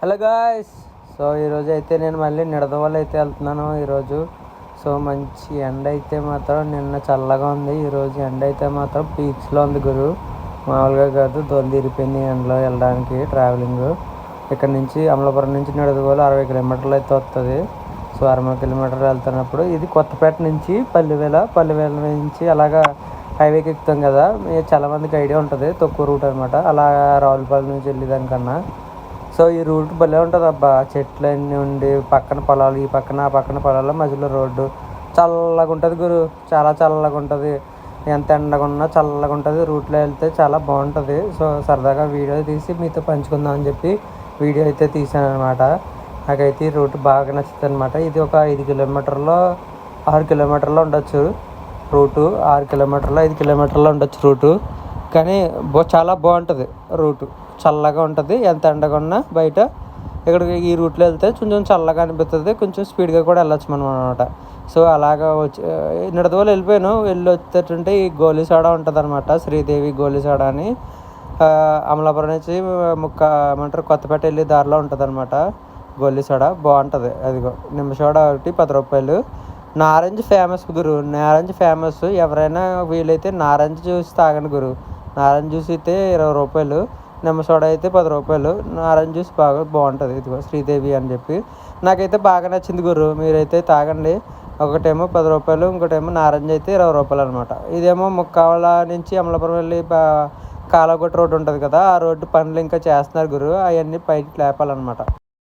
Hello guys. So ఈరోజు అయితే నేను మళ్ళీ నిడదవోలు అయితే వెళ్తున్నాను ఈరోజు. సో మంచి ఎండ అయితే మాత్రం నిన్న చల్లగా ఉంది, ఈరోజు ఎండ అయితే మాత్రం పీక్స్లో ఉంది గురు. మామూలుగా కాదు, దొందిరిపోయింది ఎండలో వెళ్ళడానికి. ట్రావెలింగ్ ఇక్కడ నుంచి అమలాపురం నుంచి నిడదవోలు 60 కిలోమీటర్లు అయితే వస్తుంది. సో 60 కిలోమీటర్లు వెళ్తున్నప్పుడు ఇది కొత్తపేట నుంచి పల్లివేల నుంచి అలాగా హైవేకి ఎక్కుతాం కదా. చాలామందికి ఐడియా ఉంటుంది, తక్కువ రూట్ అనమాట. అలా రావులపాలెం నుంచి వెళ్ళేదానికన్నా సో ఈ రూట్ భలే ఉంటుంది అబ్బా. చెట్లన్నీ ఉండి పక్కన పొలాలు, ఈ పక్కన ఆ పక్కన పొలాల్లో మధ్యలో రోడ్డు. చల్లగా ఉంటుంది గురు, చాలా చల్లగా ఉంటుంది. ఎంత ఎండగా ఉన్నా చల్లగా ఉంటుంది. రూట్లో వెళ్తే చాలా బాగుంటుంది. సో సరదాగా వీడియో తీసి మీతో పంచుకుందాం అని చెప్పి వీడియో అయితే తీసాను అనమాట. నాకైతే ఈ రూట్ బాగా నచ్చుతుంది అనమాట. ఇది ఒక 5 కిలోమీటర్లో 6 కిలోమీటర్లో ఉండొచ్చు రూటు. 6 కిలోమీటర్లో 5 కిలోమీటర్లో ఉండొచ్చు రూటు. కానీ చాలా బాగుంటుంది రూటు. చల్లగా ఉంటుంది, ఎంత ఎండగా ఉన్నా బయట ఇక్కడికి ఈ రూట్లో వెళ్తే కొంచెం చల్లగా అనిపిస్తుంది, కొంచెం స్పీడ్గా కూడా వెళ్ళొచ్చు మనం అనమాట. సో అలాగా వచ్చి నిడదవోలు వెళ్ళి వచ్చేటంటే ఈ గోలీసోడ ఉంటుంది అనమాట, శ్రీదేవి గోలీసోడ అని. అమలాపురం నుంచి ఏమంటారు కొత్తపేట వెళ్ళే దారిలో ఉంటుంది అనమాట గోలీసోడ. బాగుంటుంది. అదిగో నిమ్మసోడ ఒకటి 10 రూపాయలు. నారెంజ్ ఫేమస్ గురు, నారెంజ్ ఫేమస్. ఎవరైనా వీలైతే నారెంజ్ జ్యూస్ తాగండి గురు. నారెంజ్ జ్యూస్ అయితే 20 రూపాయలు, నిమ్మ సోడా అయితే 10 రూపాయలు. నారెంజ్ జ్యూస్ బాగుంటుంది. ఇదిగో శ్రీదేవి అని చెప్పి నాకైతే బాగా నచ్చింది గురు. మీరైతే తాగండి. ఒకటేమో 10 రూపాయలు, ఇంకోటేమో నారెంజ్ అయితే 20 రూపాయలు అనమాట. ఇదేమో ముక్కావల నుంచి అమలాపురం వెళ్ళి కాలగొట్ట రోడ్డు ఉంటుంది కదా, ఆ రోడ్డు పనులు ఇంకా చేస్తున్నారు గురు. అవన్నీ పైకి లేపాలన్నమాట.